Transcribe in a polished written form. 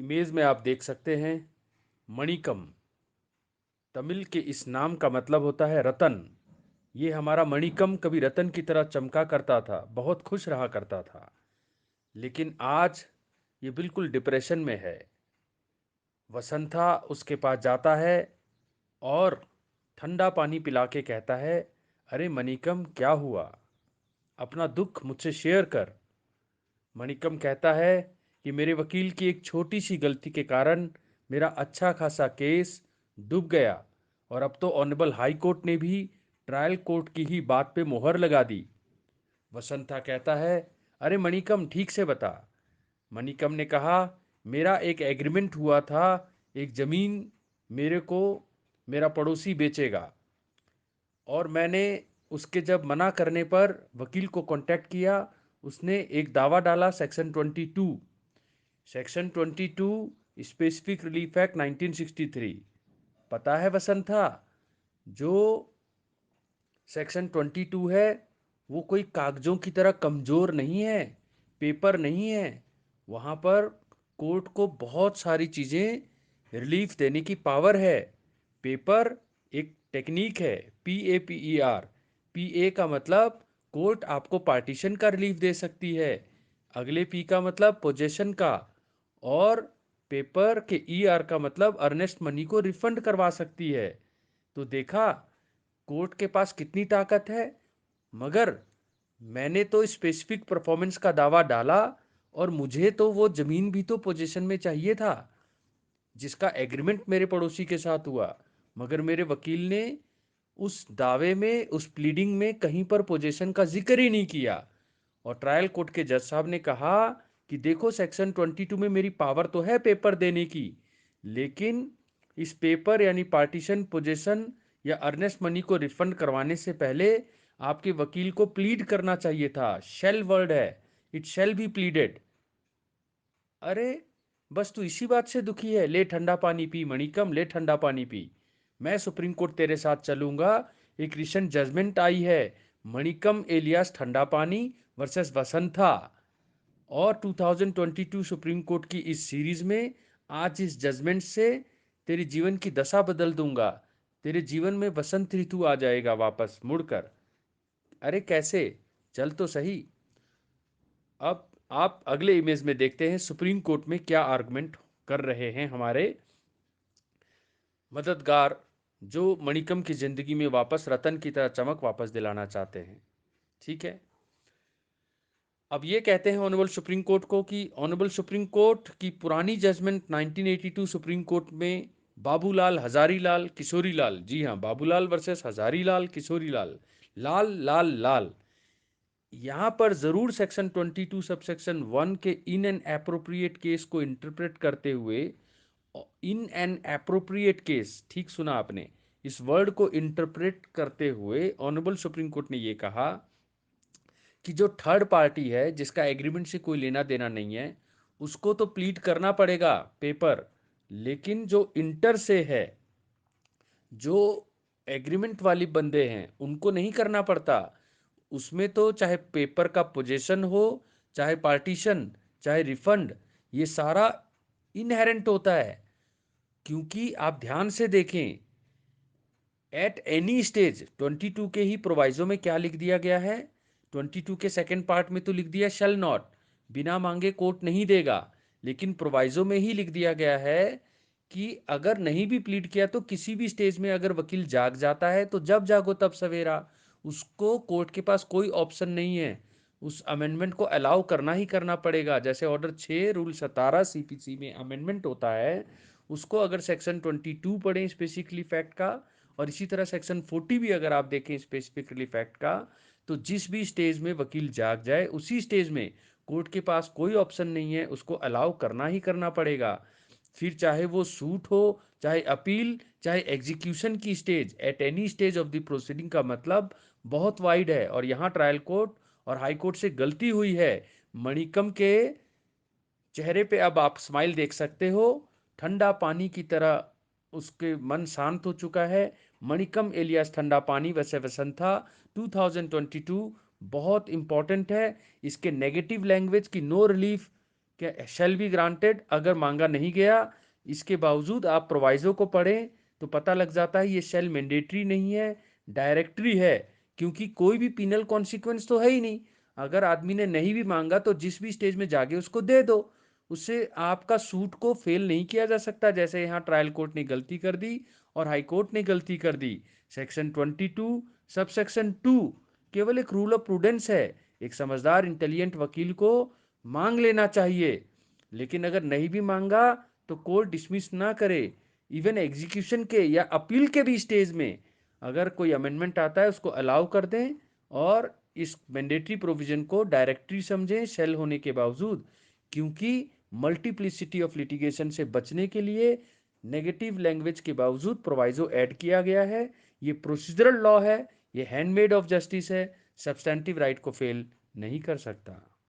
Image में आप देख सकते हैं मणिकम। तमिल के इस नाम का मतलब होता है रतन। ये हमारा मणिकम कभी रतन की तरह चमका करता था, बहुत खुश रहा करता था। लेकिन आज ये बिल्कुल डिप्रेशन में है। वसंथा उसके पास जाता है और ठंडा पानी पिला के कहता है, अरे मणिकम क्या हुआ? अपना दुख मुझसे शेयर कर। मणिकम कहता है कि मेरे वकील की एक छोटी सी गलती के कारण मेरा अच्छा खासा केस डूब गया और अब तो ऑनरेबल हाई कोर्ट ने भी ट्रायल कोर्ट की ही बात पे मोहर लगा दी। वसंता कहता है, अरे मणिकम ठीक से बता। मणिकम ने कहा, मेरा एक एग्रीमेंट हुआ था, एक ज़मीन मेरे को मेरा पड़ोसी बेचेगा और मैंने उसके जब मना करने पर वकील को कांटेक्ट किया। उसने एक दावा डाला section 22। Section 22 specific relief act 1963। पता है वसंत था, जो सेक्शन 22 है वो कोई कागजों की तरह कमज़ोर नहीं है, पेपर नहीं है। वहाँ पर कोर्ट को बहुत सारी चीज़ें रिलीफ देने की पावर है। पेपर एक टेक्निक है, PAPER। PA का मतलब कोर्ट आपको पार्टीशन का रिलीफ दे सकती है। अगले P का मतलब पोजेशन का, और पेपर के ER का मतलब अर्नेस्ट मनी को रिफंड करवा सकती है। तो देखा कोर्ट के पास कितनी ताकत है। मगर मैंने तो स्पेसिफिक परफॉर्मेंस का दावा डाला और मुझे तो वो जमीन भी तो पोजीशन में चाहिए था जिसका एग्रीमेंट मेरे पड़ोसी के साथ हुआ। मगर मेरे वकील ने उस दावे में, उस प्लीडिंग में कहीं पर पोजीशन का जिक्र ही नहीं किया। और ट्रायल कोर्ट के जज साहब ने कहा कि देखो सेक्शन 22 में मेरी पावर तो है पेपर देने की, लेकिन इस पेपर यानी पार्टीशन, पोजेशन या अर्नेस्ट मनी को रिफंड करवाने से पहले आपके वकील को प्लीड करना चाहिए था। शेल वर्ड है, इट शेल बी प्लीडेड। अरे बस तू इसी बात से दुखी है? ले ठंडा पानी पी मणिकम, ले ठंडा पानी पी। मैं सुप्रीम कोर्ट तेरे साथ चलूंगा। एक रिसेंट जजमेंट आई है, मणिकम एलियास ठंडा पानी वर्सेस वसंथा। और 2022 सुप्रीम कोर्ट की इस सीरीज में आज इस जजमेंट से तेरे जीवन की दशा बदल दूंगा। तेरे जीवन में वसंत ऋतु आ जाएगा वापस मुड़कर। अरे कैसे? चल तो सही। अब आप अगले इमेज में देखते हैं सुप्रीम कोर्ट में क्या आर्गुमेंट कर रहे हैं हमारे मददगार, जो मणिकम की जिंदगी में वापस रतन की तरह चमक वापस दिलाना चाहते हैं। ठीक है, अब ये कहते हैं ऑनरेबल सुप्रीम कोर्ट को कि ऑनरेबल सुप्रीम कोर्ट की पुरानी जजमेंट 1982 सुप्रीम कोर्ट में बाबूलाल हजारीलाल किशोरीलाल, जी हाँ, बाबूलाल वर्सेस हजारीलाल किशोरीलाल, लाल लाल लाल, यहाँ पर ज़रूर सेक्शन 22 सबसेक्शन 1 के इन एन एप्रोप्रिएट केस को इंटरप्रेट करते हुए, इन एन एप्रोप्रिएट केस, ठीक सुना आपने, इस वर्ड को इंटरप्रेट करते हुए ऑनरेबल सुप्रीम कोर्ट ने ये कहा कि जो थर्ड पार्टी है जिसका एग्रीमेंट से कोई लेना देना नहीं है उसको तो प्लीड करना पड़ेगा पेपर, लेकिन जो इंटर से है, जो एग्रीमेंट वाली बंदे हैं उनको नहीं करना पड़ता। उसमें तो चाहे पेपर का पोजेशन हो, चाहे पार्टीशन, चाहे रिफंड, ये सारा इनहेरेंट होता है। क्योंकि आप ध्यान से देखें, एट एनी स्टेज 22 के ही प्रोवाइजो में क्या लिख दिया गया है? 22 के सेकंड पार्ट में तो लिख दिया शैल नॉट, बिना मांगे कोर्ट नहीं देगा। लेकिन प्रोवाइजो में ही लिख दिया गया है कि अगर नहीं भी प्लीड किया तो किसी भी स्टेज में अगर वकील जाग जाता है तो जब जागो तब सवेरा, उसको कोर्ट के पास कोई ऑप्शन नहीं है, उस अमेंडमेंट को अलाउ करना ही करना पड़ेगा। जैसे ऑर्डर 6 रूल 17 CPC में अमेंडमेंट होता है, उसको अगर सेक्शन 22 पढ़ें स्पेसिफिकली फैक्ट का, और इसी तरह सेक्शन 40 भी अगर आप देखें स्पेसिफिकली फैक्ट का, तो जिस भी स्टेज में वकील जाग जाए उसी स्टेज में कोर्ट के पास कोई ऑप्शन नहीं है, उसको अलाउ करना ही करना पड़ेगा। फिर चाहे वो सूट हो, चाहे अपील, चाहे एग्जीक्यूशन की stage, at any stage of the proceeding का मतलब बहुत वाइड है। और यहाँ ट्रायल कोर्ट और हाई कोर्ट से गलती हुई है। मणिकम के चेहरे पे अब आप स्माइल देख सकते हो, ठंडा पानी की तरह उसके मन शांत हो चुका है। मणिकम एलियास ठंडा पानी वैसे वसंथा 2022 बहुत इंपॉर्टेंट है। इसके नेगेटिव लैंग्वेज की नो रिलीफ क्या शैल बी ग्रांटेड अगर मांगा नहीं गया, इसके बावजूद आप प्रोवाइजो को पढ़ें तो पता लग जाता है ये शैल मैंडेटरी नहीं है, डायरेक्टरी है, क्योंकि कोई भी पिनल कॉन्सिक्वेंस तो है ही नहीं। अगर आदमी ने नहीं भी मांगा तो जिस भी स्टेज में जाके उसको दे दो, उससे आपका सूट को फेल नहीं किया जा सकता, जैसे यहाँ ट्रायल कोर्ट ने गलती कर दी और हाई कोर्ट ने गलती कर दी। सेक्शन 22 सब सेक्शन 2 केवल एक रूल ऑफ प्रूडेंस है। एक समझदार इंटेलिजेंट वकील को मांग लेना चाहिए, लेकिन अगर नहीं भी मांगा तो कोर्ट डिसमिस ना करे। इवन एग्जीक्यूशन के या अपील के भी स्टेज में अगर कोई अमेंडमेंट आता है उसको अलाउ कर दें, और इस मैंडेटरी प्रोविजन को डायरेक्टरी समझें शेल होने के बावजूद, क्योंकि मल्टीप्लिसिटी ऑफ लिटिगेशन से बचने के लिए नेगेटिव लैंग्वेज के बावजूद प्रोवाइजो ऐड किया गया है। ये प्रोसीजरल लॉ है, ये हैंडमेड ऑफ जस्टिस है, सब्सटैंटिव राइट को फेल नहीं कर सकता।